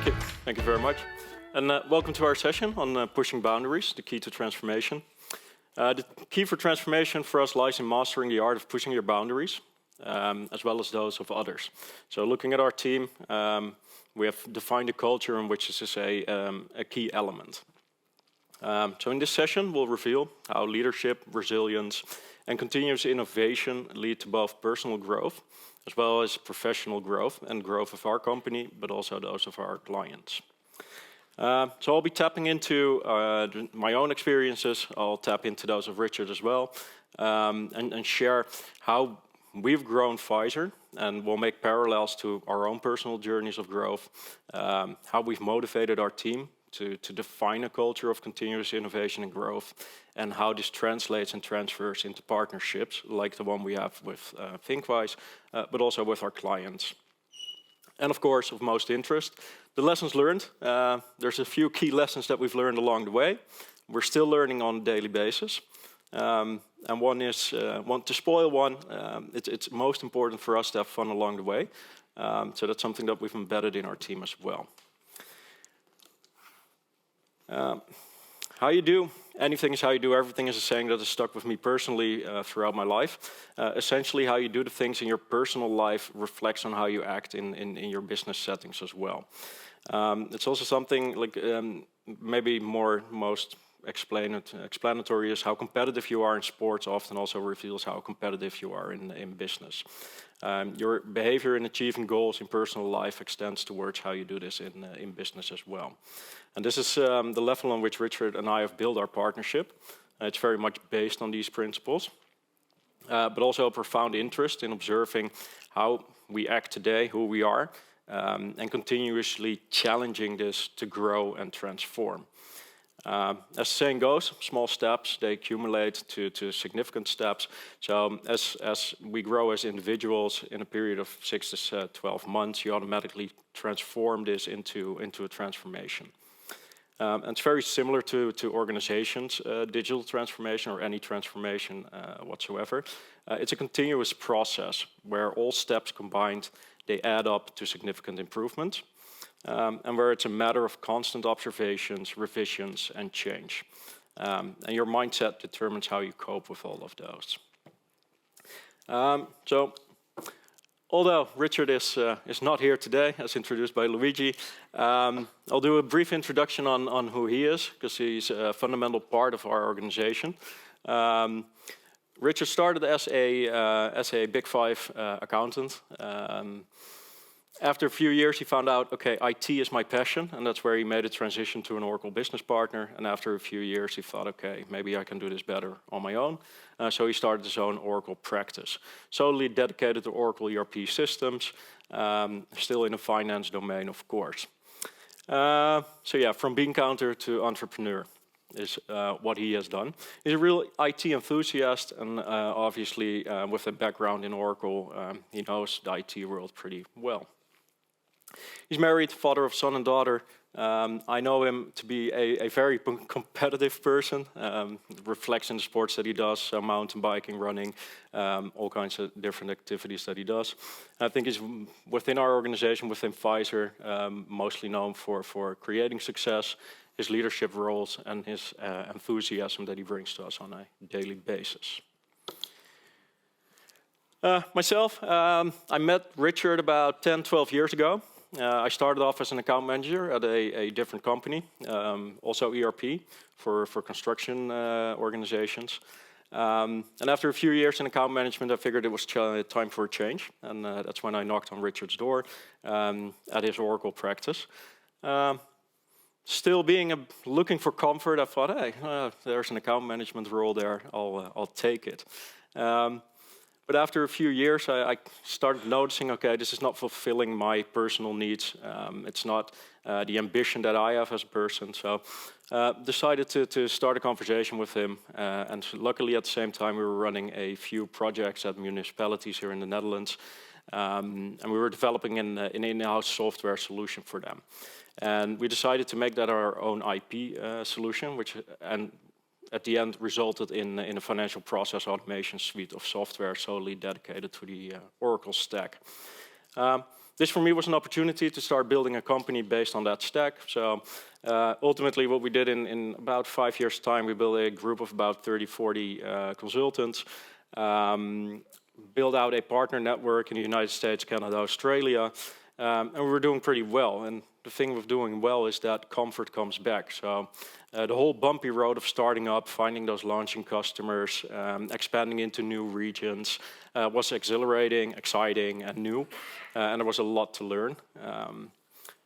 Thank you. Thank you very much. And welcome to our session on pushing boundaries, the key to transformation. The key for transformation for us lies in mastering the art of pushing your boundaries, as well as those of others. So looking at our team, we have defined a culture in which this is a key element. So in this session, we'll reveal how leadership, resilience, and continuous innovation lead to both personal growth, as well as professional growth and growth of our company, but also those of our clients. So I'll be tapping into my own experiences. I'll tap into those of Richard as well, and share how we've grown fizor, and we'll make parallels to our own personal journeys of growth, how we've motivated our team to define a culture of continuous innovation and growth, and how this translates and transfers into partnerships like the one we have with Thinkvise, but also with our clients. And of course, of most interest, the lessons learned. There's a few key lessons that we've learned along the way. We're still learning on a daily basis. And one is, to spoil one, it's most important for us to have fun along the way. So that's something that we've embedded in our team as well. How you do anything is how you do everything is a saying that has stuck with me personally throughout my life. Essentially, how you do the things in your personal life reflects on how you act in your business settings as well. It's also something like maybe most explanatory is how competitive you are in sports often also reveals how competitive you are in business. Your behavior in achieving goals in personal life extends towards how you do this in business as well. And this is the level on which Richard and I have built our partnership. It's very much based on these principles, but also a profound interest in observing how we act today, who we are, and continuously challenging this to grow and transform. As the saying goes, small steps, they accumulate to significant steps. So as we grow as individuals in a period of 6 to 12 months, you automatically transform this into a transformation. And it's very similar to organizations, digital transformation or any transformation whatsoever. It's a continuous process where all steps combined, they add up to significant improvement. And where it's a matter of constant observations, revisions, and change. And your mindset determines how you cope with all of those. So, although Richard is not here today, as introduced by Luigi, I'll do a brief introduction on who he is, because he's a fundamental part of our organization. Richard started as a Big Five accountant. After a few years, he found out, okay, IT is my passion, and that's where he made a transition to an Oracle business partner. And after a few years, he thought, okay, maybe I can do this better on my own. So he started his own Oracle practice, solely dedicated to Oracle ERP systems, still in the finance domain, of course. So yeah, from bean counter to entrepreneur is what he has done. He's a real IT enthusiast, and obviously with a background in Oracle, he knows the IT world pretty well. He's married, father of son and daughter. I know him to be a very competitive person. Reflects in the sports that he does, so mountain biking, running, all kinds of different activities that he does. I think he's within our organization, within fizor, mostly known for creating success, his leadership roles, and his enthusiasm that he brings to us on a daily basis. Myself, I met Richard about 10, 12 years ago. I started off as an account manager at a different company, also ERP for construction organizations. And after a few years in account management, I figured it was time for a change. And that's when I knocked on Richard's door at his Oracle practice. Still looking for comfort, I thought, hey, there's an account management role there, I'll take it. But after a few years, I started noticing, okay, this is not fulfilling my personal needs. It's not the ambition that I have as a person. So decided to start a conversation with him. And luckily, at the same time, we were running a few projects at municipalities here in the Netherlands. And we were developing an in-house software solution for them. And we decided to make that our own IP solution, which at the end resulted in a financial process automation suite of software solely dedicated to the Oracle stack. This for me was an opportunity to start building a company based on that stack. So ultimately what we did in about 5 years' time, we built a group of about 30, 40 consultants, built out a partner network in the United States, Canada, Australia, and we were doing pretty well. And the thing with doing well is that comfort comes back. So the whole bumpy road of starting up, finding those launching customers, expanding into new regions was exhilarating, exciting, and new. And there was a lot to learn.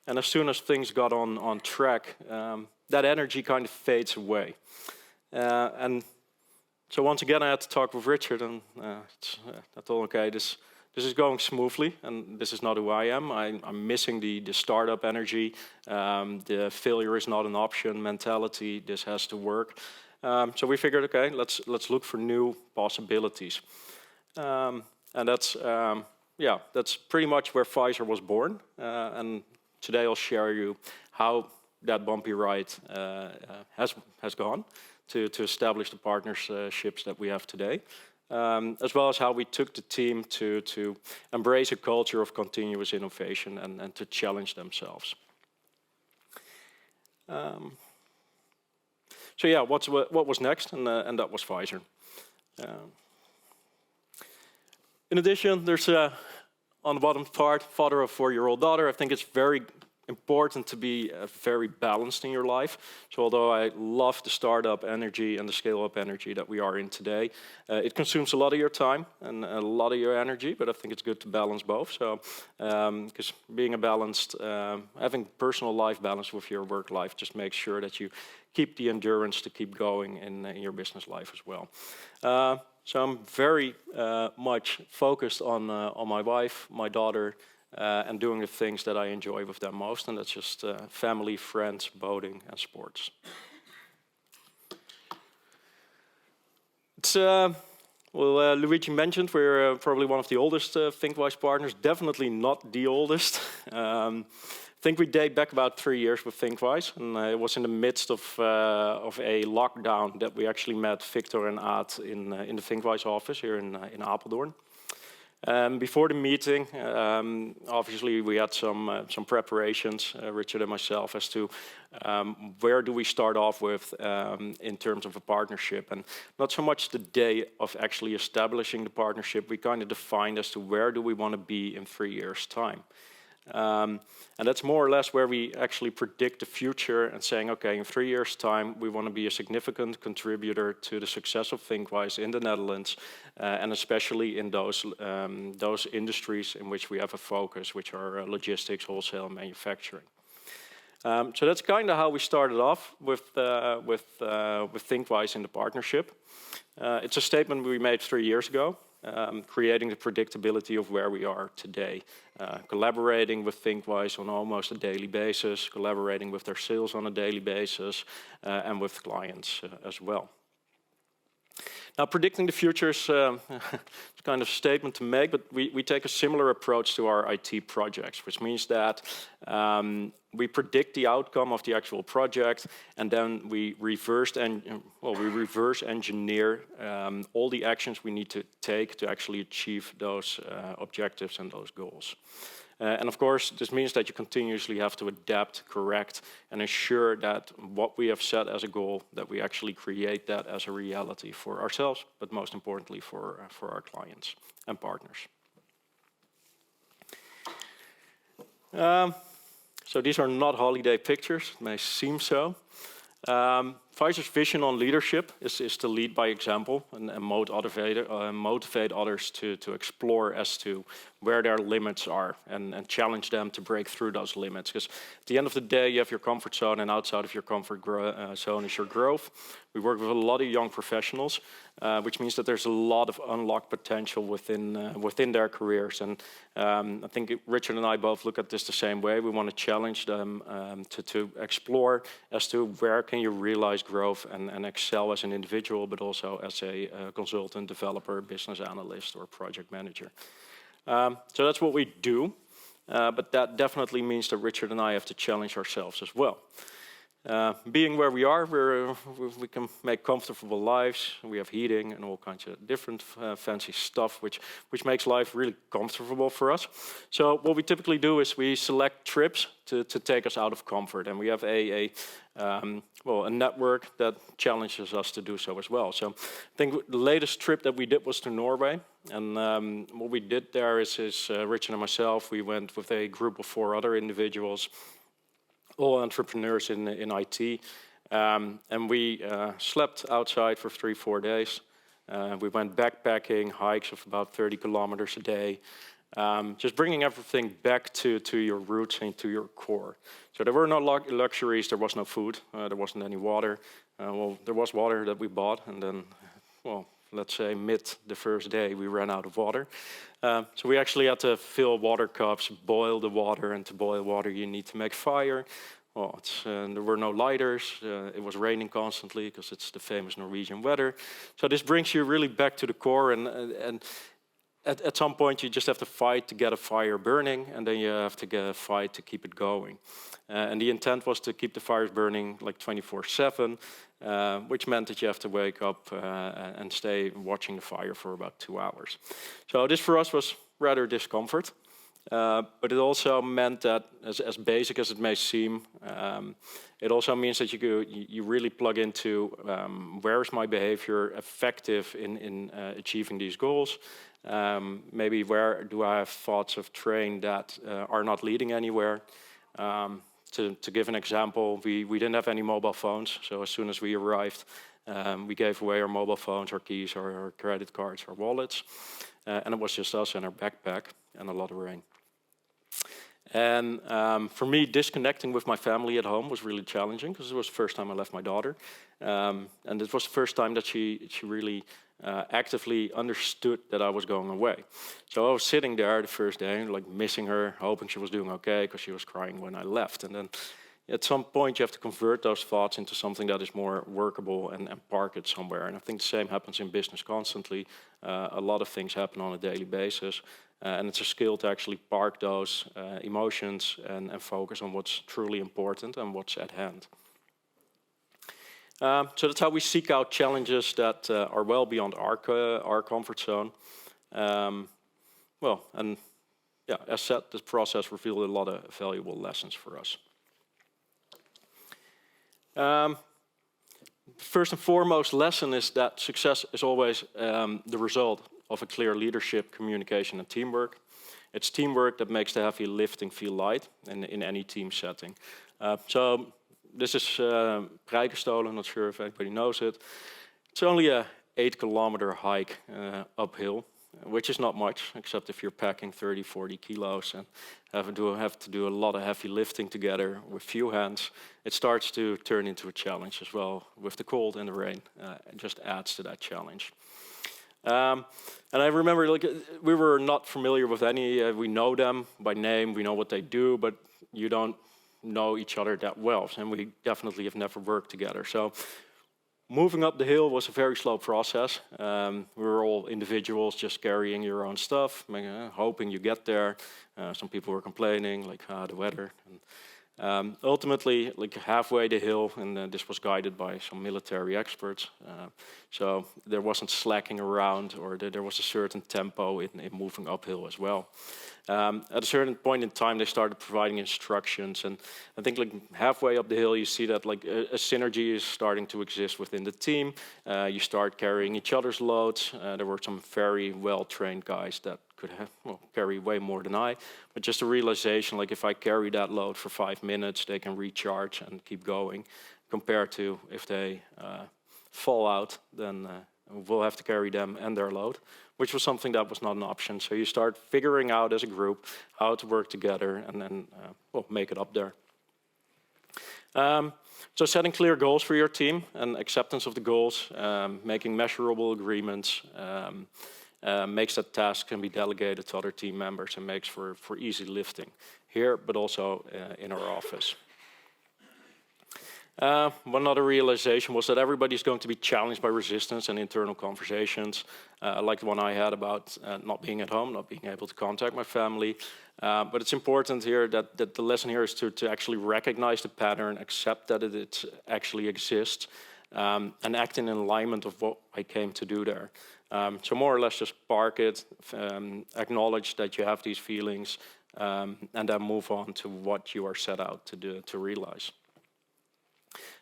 And as soon as things got on track, that energy kind of fades away. And so once again, I had to talk with Richard, and I told him, okay, this is going smoothly, and this is not who I am. I'm missing the startup energy. The failure is not an option mentality. This has to work. So we figured, okay, let's look for new possibilities. And that's pretty much where Fizor was born. And today I'll share you how that bumpy ride has gone to establish the partnerships that we have today. As well as how we took the team to embrace a culture of continuous innovation and to challenge themselves. So yeah, what was next? And that was Fizor. In addition, there's on the bottom part, father of a 4-year-old daughter. I think it's very important to be very balanced in your life. So although I love the startup energy and the scale-up energy that we are in today, it consumes a lot of your time and a lot of your energy, but I think it's good to balance both. So because being a balanced, having personal life balance with your work life just makes sure that you keep the endurance to keep going in your business life as well. So I'm very much focused on my wife, my daughter, and doing the things that I enjoy with them most, and that's just family, friends, boating, and sports. It's, well, Luigi mentioned we're probably one of the oldest ThinkWise partners, definitely not the oldest. I think we date back about 3 years with ThinkWise, and it was in the midst of a lockdown that we actually met Victor and Aad in the ThinkWise office here in Apeldoorn. Before the meeting, obviously we had some preparations, Richard and myself, as to where do we start off with in terms of a partnership. And not so much the day of actually establishing the partnership, we kind of defined as to where do we want to be in 3 years' time. And that's more or less where we actually predict the future and saying, okay, in 3 years' time, we want to be a significant contributor to the success of ThinkWise in the Netherlands, and especially in those industries in which we have a focus, which are logistics, wholesale, and manufacturing. So that's kind of how we started off with ThinkWise in the partnership. It's a statement we made 3 years ago. Creating the predictability of where we are today. Collaborating with ThinkWise on almost a daily basis, collaborating with their sales on a daily basis, and with clients as well. Now, predicting the future is it's kind of a statement to make, but we take a similar approach to our IT projects, which means that we predict the outcome of the actual project, and then we reverse engineer all the actions we need to take to actually achieve those objectives and those goals. And of course, this means that you continuously have to adapt, correct, and ensure that what we have set as a goal, that we actually create that as a reality for ourselves, but most importantly for our clients and partners. So these are not holiday pictures, it may seem so. Fizor's vision on leadership is to lead by example and motivate others to explore as to where their limits are and challenge them to break through those limits. Because at the end of the day, you have your comfort zone, and outside of your comfort zone is your growth. We work with a lot of young professionals, which means that there's a lot of unlocked potential within their careers. And I think Richard and I both look at this the same way. We want to challenge them to explore as to where can you realize growth and excel as an individual, but also as a consultant, developer, business analyst, or project manager. So that's what we do, but that definitely means that Richard and I have to challenge ourselves as well. Being where we are, we can make comfortable lives. We have heating and all kinds of different fancy stuff, which makes life really comfortable for us. So what we typically do is we select trips to take us out of comfort, and we have a network that challenges us to do so as well. So I think the latest trip that we did was to Norway, and what we did there is Richard and myself, we went with a group of 4 other individuals, all entrepreneurs in IT, and we slept outside for 3-4 days. We went backpacking, hikes of about 30 kilometers a day, just bringing everything back to your roots and to your core. So there were no luxuries, there was no food, there wasn't any water. Well, there was water that we bought, and then, well, let's say mid the first day, we ran out of water. So we actually had to fill water cups, boil the water, and to boil water you need to make fire. Well, there were no lighters, it was raining constantly because it's the famous Norwegian weather. So this brings you really back to the core, and at some point you just have to fight to get a fire burning, and then you have to fight to keep it going. And the intent was to keep the fires burning like 24/7, which meant that you have to wake up and stay watching the fire for about 2 hours. So this for us was rather discomfort, but it also meant that, as basic as it may seem, it also means that you really plug into where is my behavior effective in achieving these goals. Maybe where do I have thoughts of train that are not leading anywhere. To give an example, we didn't have any mobile phones, so as soon as we arrived, we gave away our mobile phones, our keys, our credit cards, our wallets, and it was just us and our backpack and a lot of rain. And for me, disconnecting with my family at home was really challenging because it was the first time I left my daughter, and it was the first time that she really actively understood that I was going away. So I was sitting there the first day, like missing her, hoping she was doing okay because she was crying when I left. And then at some point you have to convert those thoughts into something that is more workable and park it somewhere. And I think the same happens in business constantly. A lot of things happen on a daily basis. And it's a skill to actually park those emotions and focus on what's truly important and what's at hand. So that's how we seek out challenges that are well beyond our comfort zone. As said, this process revealed a lot of valuable lessons for us. First and foremost lesson is that success is always the result of a clear leadership, communication, and teamwork. It's teamwork that makes the heavy lifting feel light in any team setting. So this is Prijkenstolen, I'm not sure if anybody knows it. It's only a 8-kilometer hike uphill, which is not much, except if you're packing 30, 40 kilos and have to do a lot of heavy lifting together with few hands. It starts to turn into a challenge as well. With the cold and the rain, it just adds to that challenge. And I remember, like, we were not familiar with any, we know them by name, we know what they do, but you don't know each other that well, and we definitely have never worked together. So moving up the hill was a very slow process. We were all individuals just carrying your own stuff, hoping you get there. Some people were complaining, like the weather. And ultimately, like halfway the hill, and this was guided by some military experts, so there wasn't slacking around, or there was a certain tempo in moving uphill as well. At a certain point in time, they started providing instructions, and I think like halfway up the hill, you see that like a synergy is starting to exist within the team. You start carrying each other's loads. There were some very well-trained guys that could carry way more than I, but just a realization, like if I carry that load for 5 minutes, they can recharge and keep going, compared to if they fall out, then we'll have to carry them and their load, which was something that was not an option. So you start figuring out as a group how to work together and then make it up there. So setting clear goals for your team and acceptance of the goals, making measurable agreements, makes that task can be delegated to other team members and makes for easy lifting here, but also in our office. One other realization was that everybody's going to be challenged by resistance and internal conversations, like the one I had about not being at home, not being able to contact my family. But it's important here that the lesson here is to actually recognize the pattern, accept that it actually exists, and act in alignment of what I came to do there. So more or less just park it, acknowledge that you have these feelings, and then move on to what you are set out to do, to realize.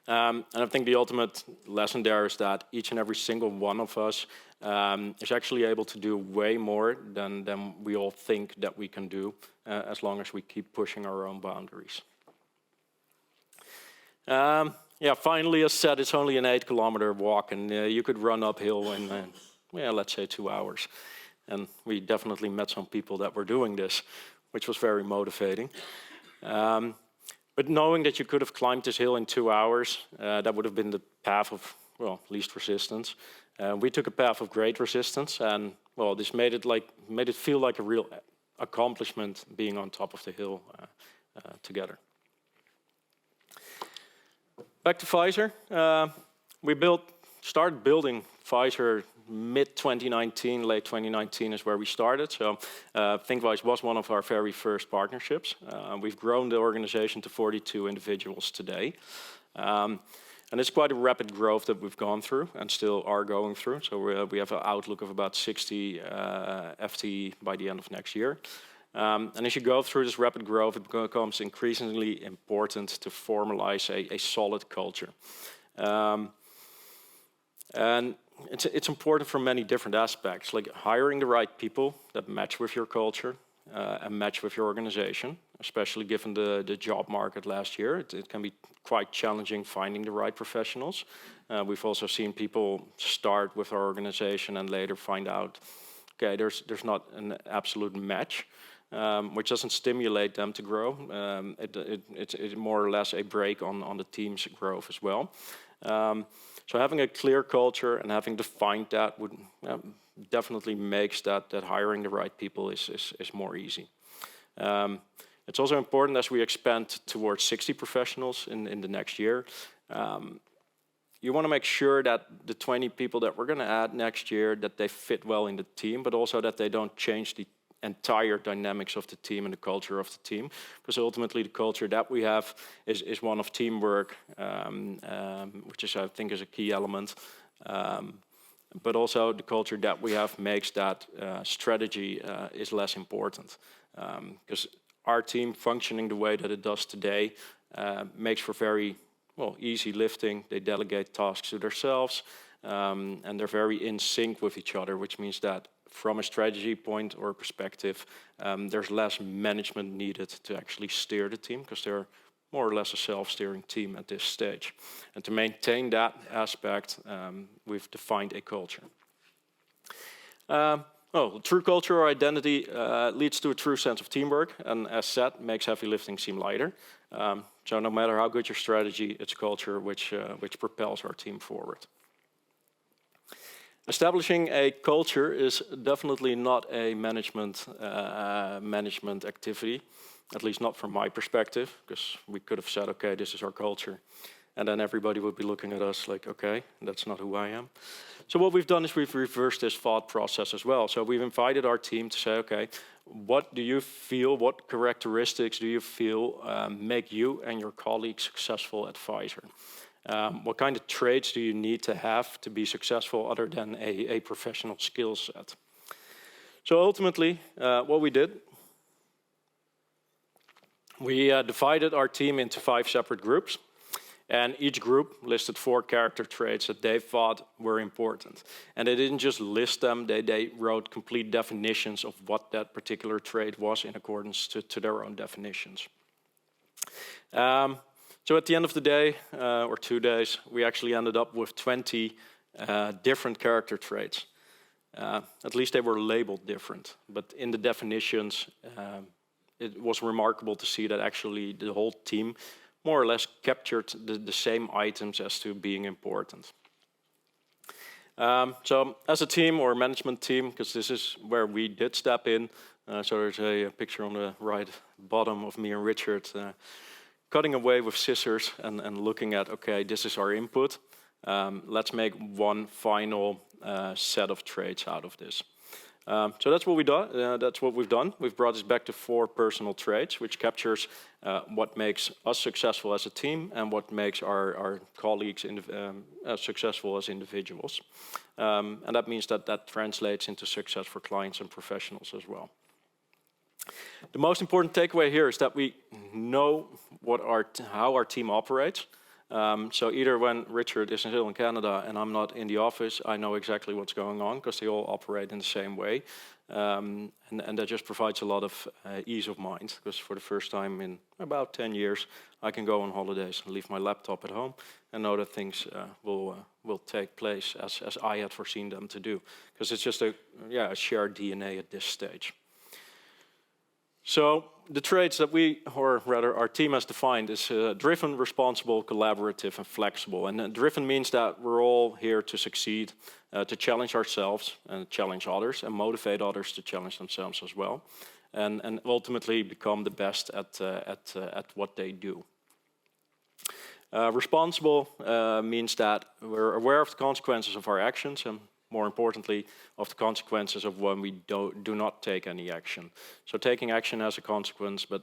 And I think the ultimate lesson there is that each and every single one of us is actually able to do way more than we all think that we can do, as long as we keep pushing our own boundaries. Yeah, finally, as said, it's only an 8-kilometer walk, and you could run uphill in, yeah, let's say 2 hours. And we definitely met some people that were doing this, which was very motivating. But knowing that you could have climbed this hill in 2 hours, that would have been the path of, well, least resistance. We took a path of great resistance, and well, this made it feel like a real accomplishment being on top of the hill together. Back to fizor. We started building fizor mid-2019, late 2019 is where we started. So ThinkWise was one of our very first partnerships. We've grown the organization to 42 individuals today. And it's quite a rapid growth that we've gone through and still are going through. So we have an outlook of about 60 FTE by the end of next year. And as you go through this rapid growth, it becomes increasingly important to formalize a solid culture. And it's important from many different aspects, like hiring the right people that match with your culture and match with your organization, especially given the job market last year. It can be quite challenging finding the right professionals. We've also seen people start with our organization and later find out, okay, there's not an absolute match, which doesn't stimulate them to grow. It's more or less a brake on the team's growth as well. So having a clear culture and having defined that would definitely makes that hiring the right people is more easy. It's also important as we expand towards 60 professionals in the next year. You want to make sure that the 20 people that we're going to add next year, that they fit well in the team, but also that they don't change the entire dynamics of the team and the culture of the team, because ultimately the culture that we have is one of teamwork, which is, I think, is a key element. But also the culture that we have makes that strategy is less important, because our team functioning the way that it does today makes for very easy lifting. They delegate tasks to themselves, and they're very in sync with each other, which means that from a strategy point or perspective, there's less management needed to actually steer the team, because they're more or less a self-steering team at this stage. And to maintain that aspect, we've defined a culture. True culture or identity leads to a true sense of teamwork, and as said, makes heavy lifting seem lighter. So no matter how good your strategy, it's culture which propels our team forward. Establishing a culture is definitely not a management activity, at least not from my perspective, because we could have said, okay, this is our culture, and then everybody would be looking at us like, okay, that's not who I am. So what we've done is we've reversed this thought process as well. So we've invited our team to say, okay, what do you feel, what characteristics do you feel make you and your colleagues successful at fizor? What kind of traits do you need to have to be successful other than a professional skill set? So ultimately, what we did, we divided our team into 5 separate groups, and each group listed 4 character traits that they thought were important. And they didn't just list them, they wrote complete definitions of what that particular trait was in accordance to their own definitions. So at the end of the day, or 2 days, we actually ended up with 20 different character traits. At least they were labeled different, but in the definitions, it was remarkable to see that actually the whole team more or less captured the same items as to being important. So as a team or management team, because this is where we did step in, so there's a picture on the right bottom of me and Richard cutting away with scissors and looking at, okay, this is our input. Let's make one final set of trades out of this. So that's what we do. That's what we've done. We've brought this back to 4 personal traits, which captures what makes us successful as a team and what makes our colleagues successful as individuals. And that means that translates into success for clients and professionals as well. The most important takeaway here is that we know how our team operates. So either when Richard is still in Canada and I'm not in the office, I know exactly what's going on because they all operate in the same way. And that just provides a lot of ease of mind, because for the first time in about 10 years, I can go on holidays and leave my laptop at home and know that things will take place as I had foreseen them to do, because it's just a shared DNA at this stage. So the traits that or rather our team has defined is driven, responsible, collaborative, and flexible. And driven means that we're all here to succeed, to challenge ourselves and challenge others, and motivate others to challenge themselves as well, and ultimately become the best at what they do. Responsible means that we're aware of the consequences of our actions, and more importantly, of the consequences of when we do not take any action. So taking action has a consequence, but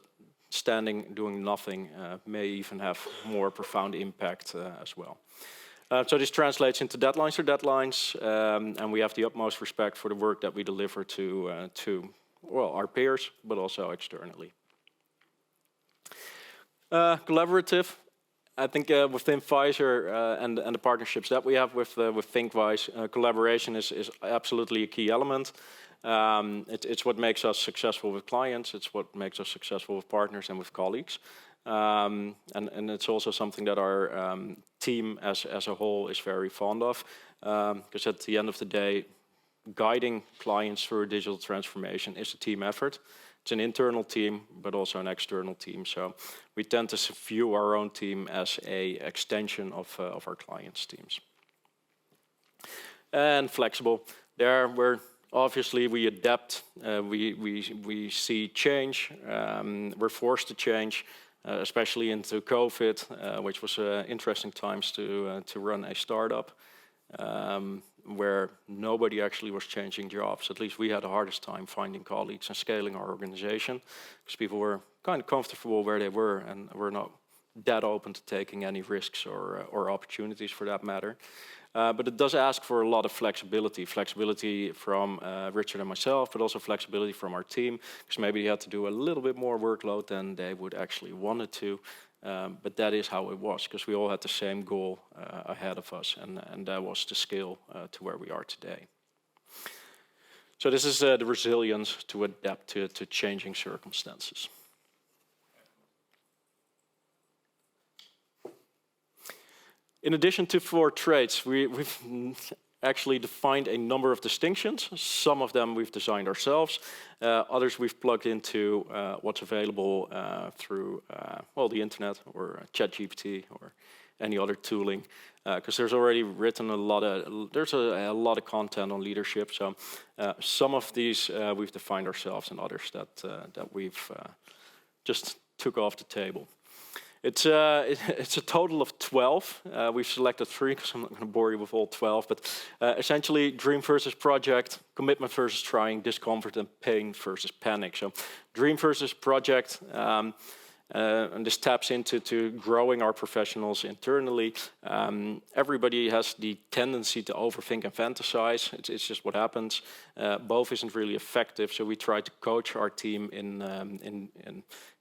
doing nothing may even have more profound impact as well. So this translates into deadlines and we have the utmost respect for the work that we deliver to our peers, but also externally. Collaborative. I think within fizor and the partnerships that we have with ThinkWise, collaboration is absolutely a key element. It's what makes us successful with clients. It's what makes us successful with partners and with colleagues. And it's also something that our team as a whole is very fond of, because at the end of the day, guiding clients through digital transformation is a team effort. It's an internal team, but also an external team. So we tend to view our own team as an extension of our clients' teams. And flexible. There, we adapt. We see change. We're forced to change, especially into COVID, which was interesting times to run a startup. Where nobody actually was changing jobs. At least we had the hardest time finding colleagues and scaling our organization, because people were kind of comfortable where they were and were not that open to taking any risks or opportunities for that matter. But it does ask for a lot of flexibility from Richard and myself, but also flexibility from our team, because maybe they had to do a little bit more workload than they would actually wanted to. But that is how it was, because we all had the same goal ahead of us, and that was to scale to where we are today. So this is the resilience to adapt to changing circumstances. In addition to 4 traits, we've actually defined a number of distinctions. Some of them we've designed ourselves. Others we've plugged into what's available through the internet or ChatGPT or any other tooling, because there's already written a lot of content on leadership. So some of these we've defined ourselves, and others that we've just took off the table. It's a total of 12. We've selected 3 because I'm not going to bore you with all 12. But essentially, dream versus project, commitment versus trying, discomfort and pain versus panic. So dream versus project, and this taps into growing our professionals internally. Everybody has the tendency to overthink and fantasize. It's just what happens. Both isn't really effective, so we try to coach our team in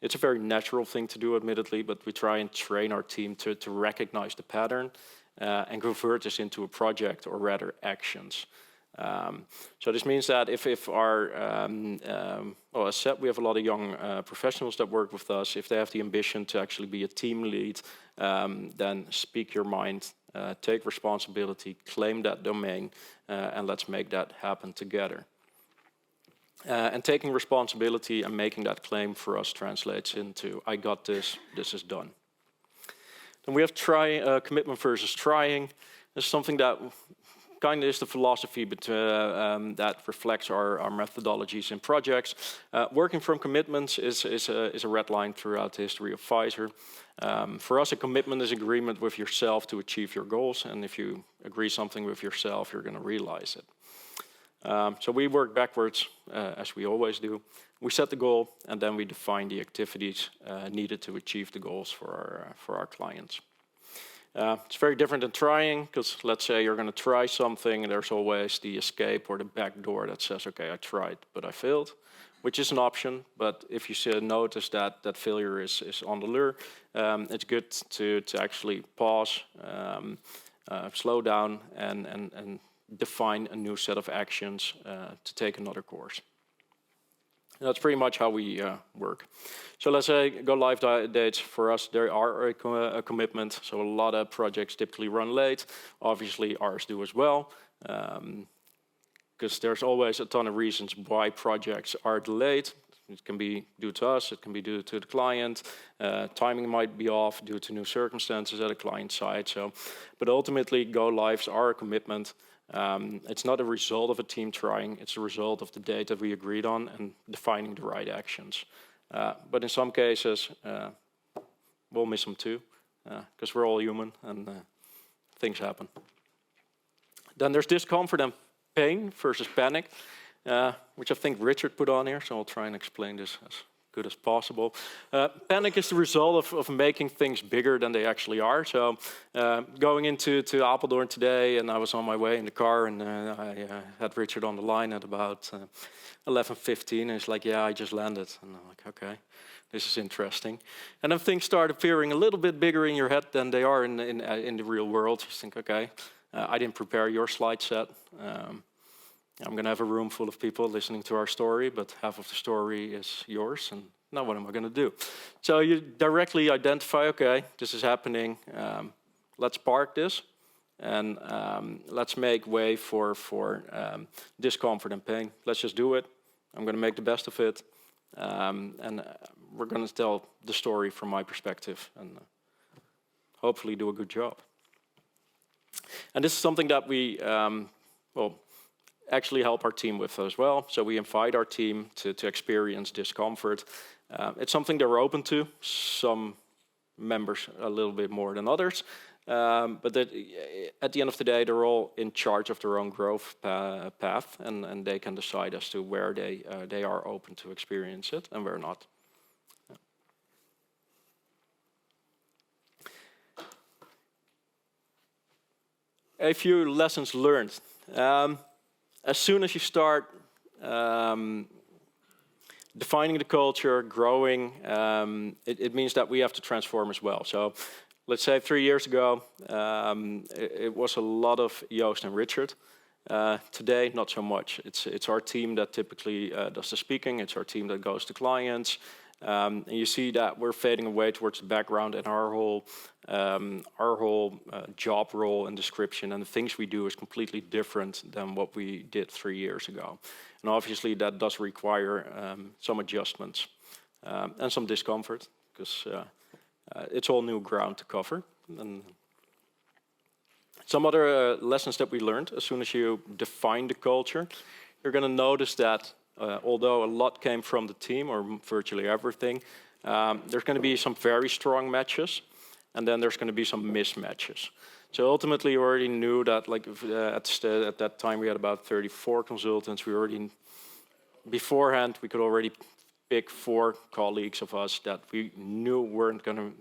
it's a very natural thing to do, admittedly, but we try and train our team to recognize the pattern and convert this into a project, or rather actions. So this means that if our, as said, we have a lot of young professionals that work with us. If they have the ambition to actually be a team lead, then speak your mind, take responsibility, claim that domain, and let's make that happen together. And taking responsibility and making that claim for us translates into, I got this, this is done. Then we have commitment versus trying. This is something that kind of is the philosophy that reflects our methodologies in projects. Working from commitments is a red line throughout the history of fizor. For us, a commitment is agreement with yourself to achieve your goals, and if you agree something with yourself, you're going to realize it. So we work backwards, as we always do. We set the goal, and then we define the activities needed to achieve the goals for our clients. It's very different than trying, because let's say you're going to try something, and there's always the escape or the back door that says, okay, I tried, but I failed, which is an option. But if you notice that failure is on the lure, it's good to actually pause, slow down, and define a new set of actions to take another course. That's pretty much how we work. So let's say go live dates for us, they are a commitment. So a lot of projects typically run late. Obviously ours do as well, because there's always a ton of reasons why projects are delayed. It can be due to us, it can be due to the client. Timing might be off due to new circumstances at a client side. But ultimately go lives are a commitment. It's not a result of a team trying, it's a result of the date that we agreed on and defining the right actions. But in some cases, we'll miss them too, because we're all human and things happen. Then there's discomfort and pain versus panic, which I think Richard put on here, so I'll try and explain this as good as possible. Panic is the result of making things bigger than they actually are. So going into Apeldoorn today, and I was on my way in the car, and I had Richard on the line at about 11:15, and he's like, yeah, I just landed. And I'm like, okay, this is interesting. And then things start appearing a little bit bigger in your head than they are in the real world. You think, okay, I didn't prepare your slide set. I'm going to have a room full of people listening to our story, but half of the story is yours, and now what am I going to do? So you directly identify, okay, this is happening, let's park this, and let's make way for discomfort and pain. Let's just do it. I'm going to make the best of it, and we're going to tell the story from my perspective, and hopefully do a good job. And this is something that we, actually help our team with as well. So we invite our team to experience discomfort. It's something they're open to, some members a little bit more than others, but that at the end of the day, they're all in charge of their own growth path, and they can decide as to where they are open to experience it and where not. A few lessons learned. As soon as you start defining the culture, growing, it means that we have to transform as well. So let's say 3 years ago, it was a lot of Joost and Richard. Today, not so much. It's our team that typically does the speaking. It's our team that goes to clients. And you see that we're fading away towards the background, and our whole job role and description and the things we do is completely different than what we did 3 years ago. And obviously that does require some adjustments and some discomfort, because it's all new ground to cover. And some other lessons that we learned: as soon as you define the culture, you're going to notice that although a lot came from the team, or virtually everything, there's going to be some very strong matches, and then there's going to be some mismatches. So ultimately, you already knew that, like at that time, we had about 34 consultants. Beforehand, we could already pick 4 colleagues of us that we knew weren't going to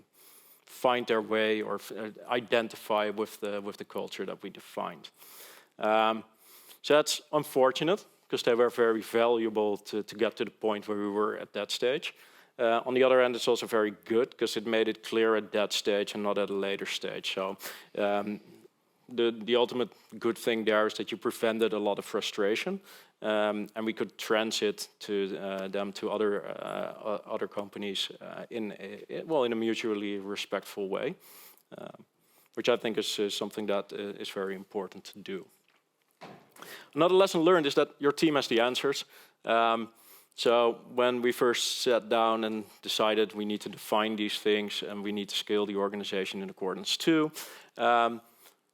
find their way or identify with the culture that we defined. So that's unfortunate, because they were very valuable to get to the point where we were at that stage. On the other hand, it's also very good, because it made it clear at that stage and not at a later stage. So the ultimate good thing there is that you prevented a lot of frustration, and we could transit them to other companies in a mutually respectful way, which I think is something that is very important to do. Another lesson learned is that your team has the answers. So when we first sat down and decided we need to define these things and we need to scale the organization in accordance too,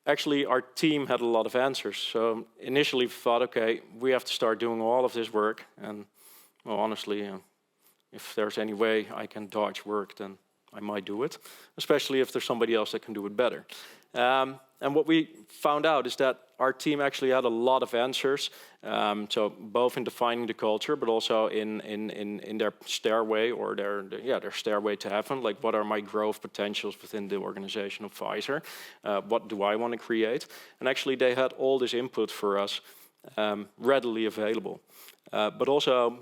actually our team had a lot of answers. So initially we thought, okay, we have to start doing all of this work. And well, honestly, if there's any way I can dodge work, then I might do it, especially if there's somebody else that can do it better. And what we found out is that our team actually had a lot of answers. So both in defining the culture, but also in their stairway or their stairway to heaven. Like, what are my growth potentials within the organization of fizor? What do I want to create? And actually, they had all this input for us readily available. But also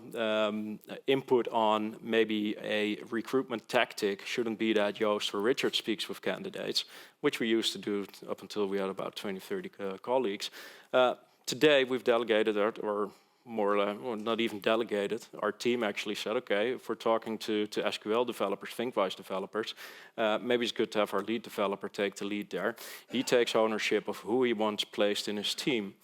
input on maybe a recruitment tactic shouldn't be that Joost or Richard speaks with candidates, which we used to do up until we had about 20, 30 colleagues. Today we've delegated it, or more or less, well, not even delegated. Our team actually said, okay, if we're talking to SQL developers, ThinkWise developers, maybe it's good to have our lead developer take the lead there. He takes ownership of who he wants placed in his team.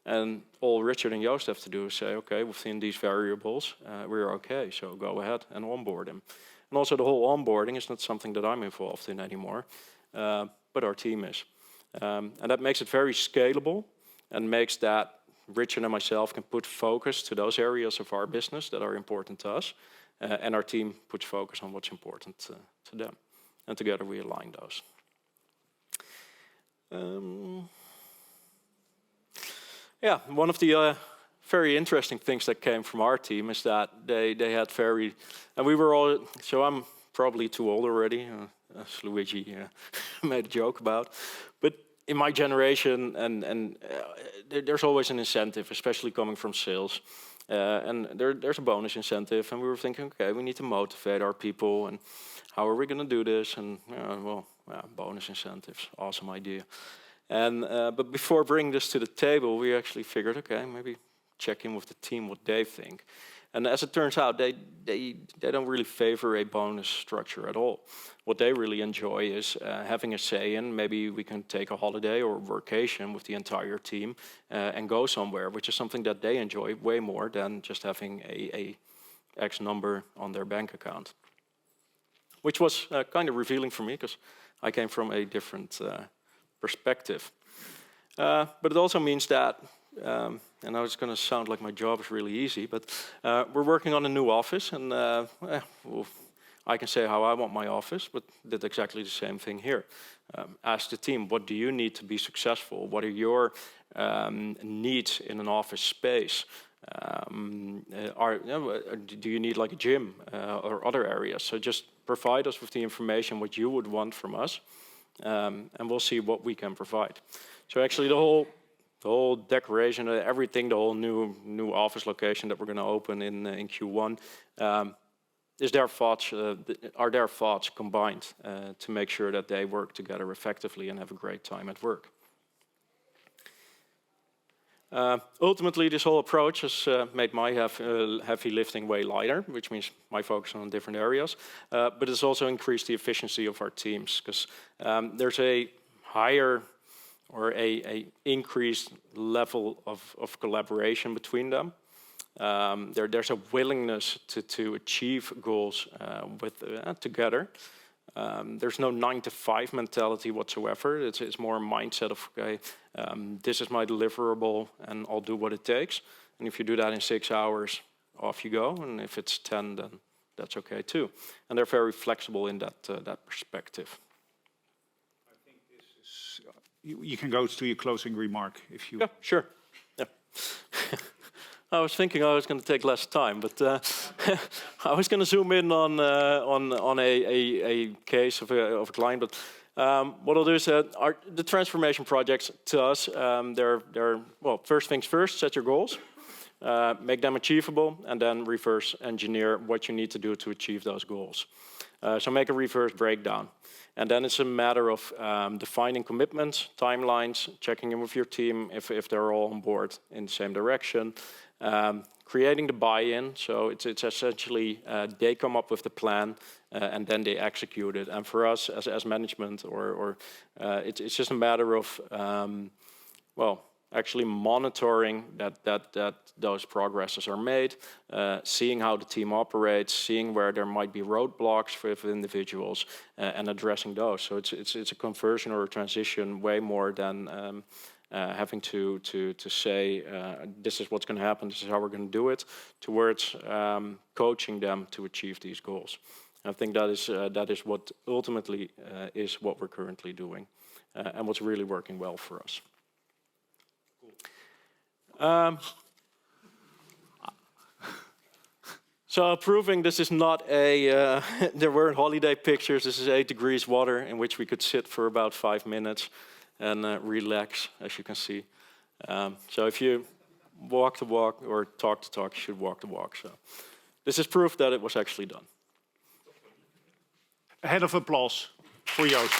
And all Richard and Joost have to do is say, okay, within these variables, we're okay, so go ahead and onboard him. And also the whole onboarding is not something that I'm involved in anymore, but our team is. And that makes it very scalable and makes that Richard and myself can put focus to those areas of our business that are important to us, and our team puts focus on what's important to them. And together we align those. Yeah, one of the very interesting things that came from our team is that they had very, and we were all, so I'm probably too old already, as Luigi made a joke about, but in my generation, there's always an incentive, especially coming from sales, and there's a bonus incentive, and we were thinking, okay, we need to motivate our people, and how are we going to do this? And bonus incentives, awesome idea. And but before bringing this to the table, we actually figured, okay, maybe check in with the team what they think. And as it turns out, they don't really favor a bonus structure at all. What they really enjoy is having a say in, maybe we can take a holiday or a vacation with the entire team and go somewhere, which is something that they enjoy way more than just having a X number on their bank account. Which was kind of revealing for me, because I came from a different perspective. But it also means that, and now it's going to sound like my job is really easy, but we're working on a new office, and well, I can say how I want my office, but did exactly the same thing here. Ask the team, what do you need to be successful? What are your needs in an office space? Do you need like a gym or other areas? So just provide us with the information what you would want from us. And we'll see what we can provide. So actually the whole decoration, everything, the whole new office location that we're going to open in Q1, is are their thoughts combined to make sure that they work together effectively and have a great time at work. Ultimately, this whole approach has made my heavy lifting way lighter, which means my focus on different areas, but it's also increased the efficiency of our teams, because there's a higher or a increased level of collaboration between them. There's a willingness to achieve goals together. There's no 9-to-5 mentality whatsoever. It's more a mindset of, okay, this is my deliverable and I'll do what it takes. And if you do that in 6 hours, off you go. And if it's 10, then that's okay too. And they're very flexible in that perspective. I think this is, you can go to your closing remark if you... Yeah, sure. Yeah. I was thinking I was going to take less time, but I was going to zoom in on a case of a client. But what I'll do is the transformation projects to us, they're well, first things first, set your goals, make them achievable, and then reverse engineer what you need to do to achieve those goals. So make a reverse breakdown. And then it's a matter of defining commitments, timelines, checking in with your team if they're all on board in the same direction. Creating the buy-in, so it's essentially they come up with the plan and then they execute it. And for us as management, it's just a matter of well, actually monitoring that those progresses are made, seeing how the team operates, seeing where there might be roadblocks for individuals, and addressing those. So it's a conversion or a transition way more than having to say this is what's going to happen, this is how we're going to do it, towards coaching them to achieve these goals. I think that is what ultimately is what we're currently doing, and what's really working well for us. So proving this is not a, there weren't holiday pictures, this is 8 degrees water in which we could sit for about 5 minutes and relax, as you can see. So if you walk the walk or talk the talk, you should walk the walk. So this is proof that it was actually done. A head of applause for Joost.